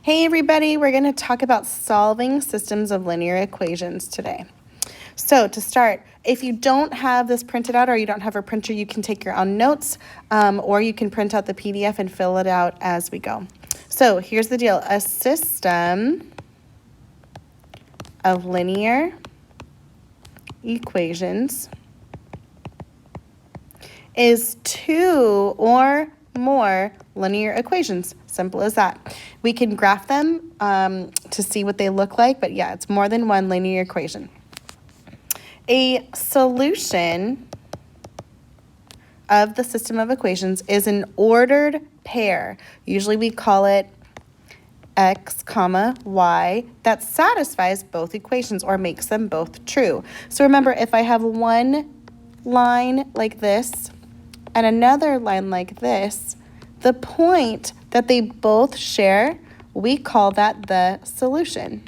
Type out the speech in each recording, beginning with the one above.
Hey everybody, we're going to talk about solving systems of linear equations today. So to start, if you don't have this printed out or you don't have a printer, you can take your own notes or you can print out the PDF and fill it out as we go. So here's the deal. A system of linear equations is two or more linear equations. Simple as that. We can graph them to see what they look like, but yeah, it's more than one linear equation. A solution of the system of equations is an ordered pair. Usually we call it x comma y that satisfies both equations or makes them both true. So remember, if I have one line like this and another line like this, the point that they both share, we call that the solution.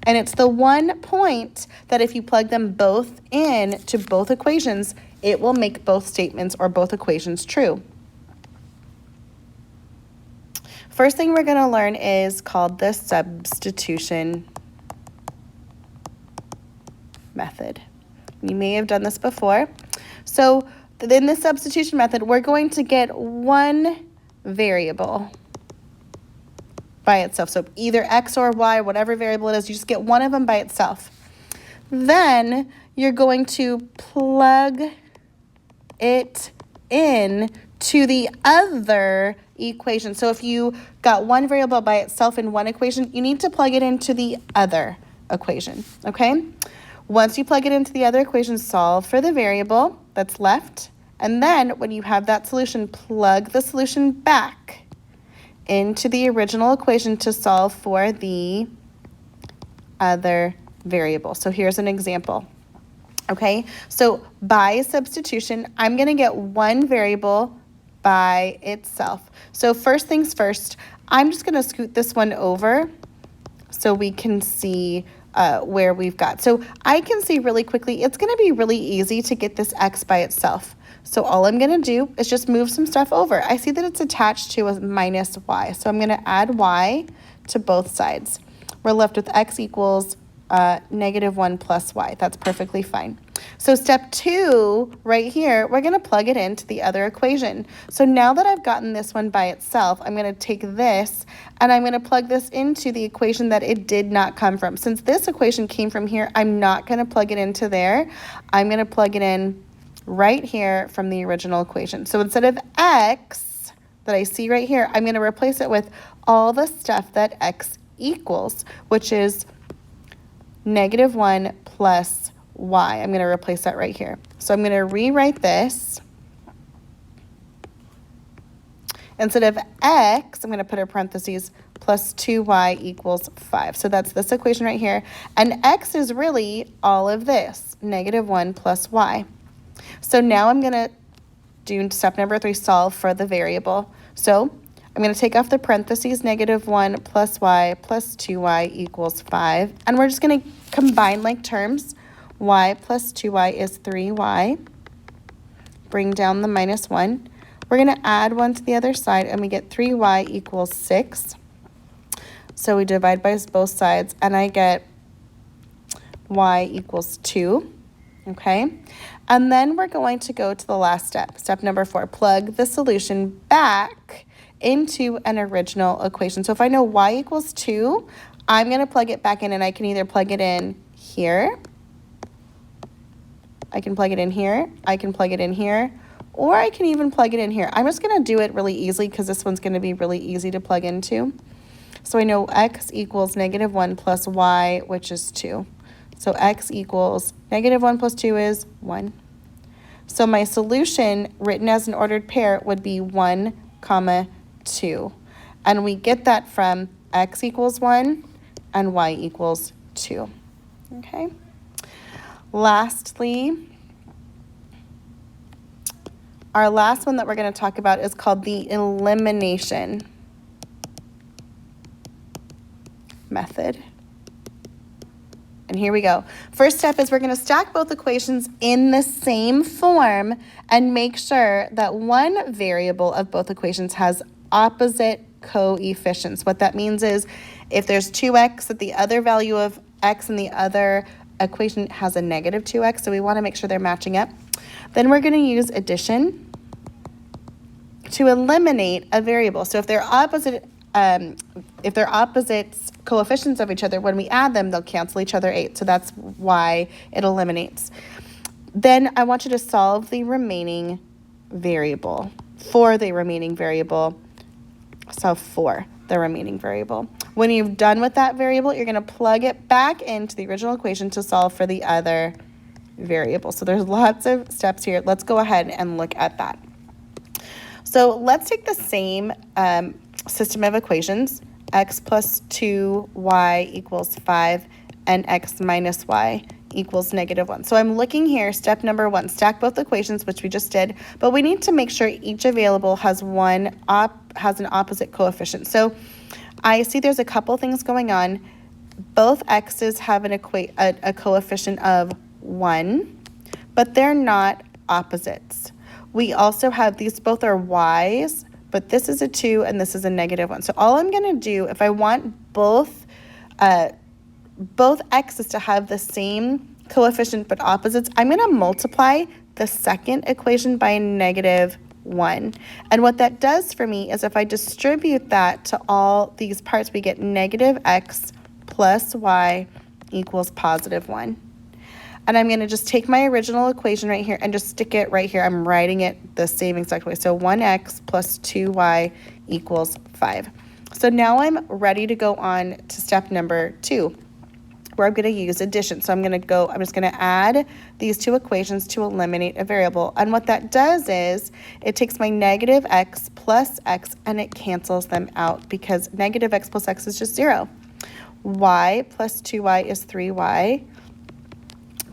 And it's the one point that if you plug them both in to both equations, it will make both statements or both equations true. First thing we're going to learn is called the substitution method. You may have done this before. So in the substitution method, we're going to get one variable by itself. So either x or y, whatever variable it is, you just get one of them by itself. Then you're going to plug it in to the other equation. So if you got one variable by itself in one equation, you need to plug it into the other equation, okay? Once you plug it into the other equation, solve for the variable that's left. And then when you have that solution, plug the solution back into the original equation to solve for the other variable. So here's an example. Okay, so by substitution, I'm going to get one variable by itself. So first things first, I'm just going to scoot this one over so we can see where we've got. So I can see really quickly, it's going to be really easy to get this x by itself. So all I'm going to do is just move some stuff over. I see that it's attached to a minus y, so I'm going to add y to both sides. We're left with x equals -1 plus y. That's perfectly fine. So step 2, right here, we're going to plug it into the other equation. So now that I've gotten this one by itself, I'm going to take this and I'm going to plug this into the equation that it did not come from. Since this equation came from here, I'm not going to plug it into there. I'm going to plug it in right here from the original equation. So instead of x that I see right here, I'm going to replace it with all the stuff that x equals, which is -1 plus y. I'm going to replace that right here. So I'm going to rewrite this. Instead of x, I'm going to put a parentheses, plus 2y equals 5. So that's this equation right here. And x is really all of this, -1 plus y. So now I'm going to do step number 3, solve for the variable. So I'm going to take off the parentheses, -1 plus y plus 2y equals 5. And we're just going to combine like terms. Y plus 2y is 3y. Bring down the -1. We're going to add 1 to the other side, and we get 3y equals 6. So we divide by both sides, and I get y equals 2. Okay? And then we're going to go to the last step. Step number 4, plug the solution back into an original equation. So if I know y equals 2, I'm going to plug it back in, and I can either plug it in here, I can plug it in here, I can plug it in here, or I can even plug it in here. I'm just going to do it really easily because this one's going to be really easy to plug into. So I know x equals -1 plus y, which is 2. So x equals -1 plus 2 is 1. So my solution written as an ordered pair would be 1, 2. And we get that from x equals 1 and y equals 2. Okay. Lastly, our last one that we're going to talk about is called the elimination method. And here we go. First step is we're going to stack both equations in the same form and make sure that one variable of both equations has opposite coefficients. What that means is if there's 2x, that the other value of x in the other equation has a negative 2x, so we want to make sure they're matching up. Then we're going to use addition to eliminate a variable. So if they're opposites coefficients of each other, when we add them, they'll cancel each other out. So that's why it eliminates. Then I want you to solve the remaining variable. For the remaining variable, solve for the remaining variable. When you've done with that variable, you're going to plug it back into the original equation to solve for the other variable. So there's lots of steps here. Let's go ahead and look at that. So let's take the same system of equations, x plus 2y equals 5 and x minus y equals -1. So I'm looking here, step number 1, stack both equations, which we just did, but we need to make sure each variable has an opposite coefficient. So I see there's a couple things going on. Both x's have a coefficient of 1, but they're not opposites. We also have these, both are y's, but this is a 2 and this is a -1. So all I'm going to do, if I want both x's to have the same coefficient but opposites, I'm going to multiply the second equation by -1. And what that does for me is if I distribute that to all these parts, we get -x plus y equals +1. And I'm going to just take my original equation right here and just stick it right here. I'm writing it the same exact way. So 1x plus 2y equals 5. So now I'm ready to go on to step number 2, where I'm going to use addition. So I'm just going to add these two equations to eliminate a variable. And what that does is it takes my -x plus x and it cancels them out because -x plus x is just 0. Y plus 2y is 3y.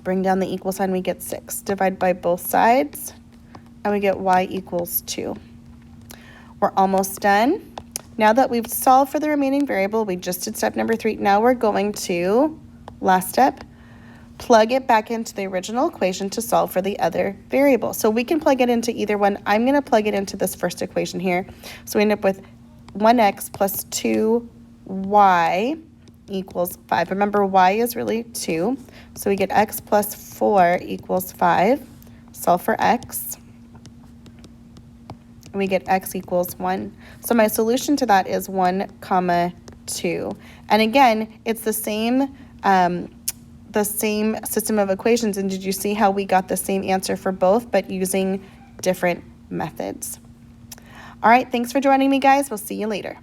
Bring down the equal sign, we get 6. Divide by both sides, and we get y equals 2. We're almost done. Now that we've solved for the remaining variable, we just did step number 3. Now we're going to, last step, plug it back into the original equation to solve for the other variable. So we can plug it into either one. I'm going to plug it into this first equation here. So we end up with 1x plus 2y equals 5. Remember, y is really 2. So we get x plus 4 equals 5. Solve for x. And we get x equals 1. So my solution to that is 1, 2. And again, it's the same system of equations. And did you see how we got the same answer for both, but using different methods? All right, thanks for joining me, guys. We'll see you later.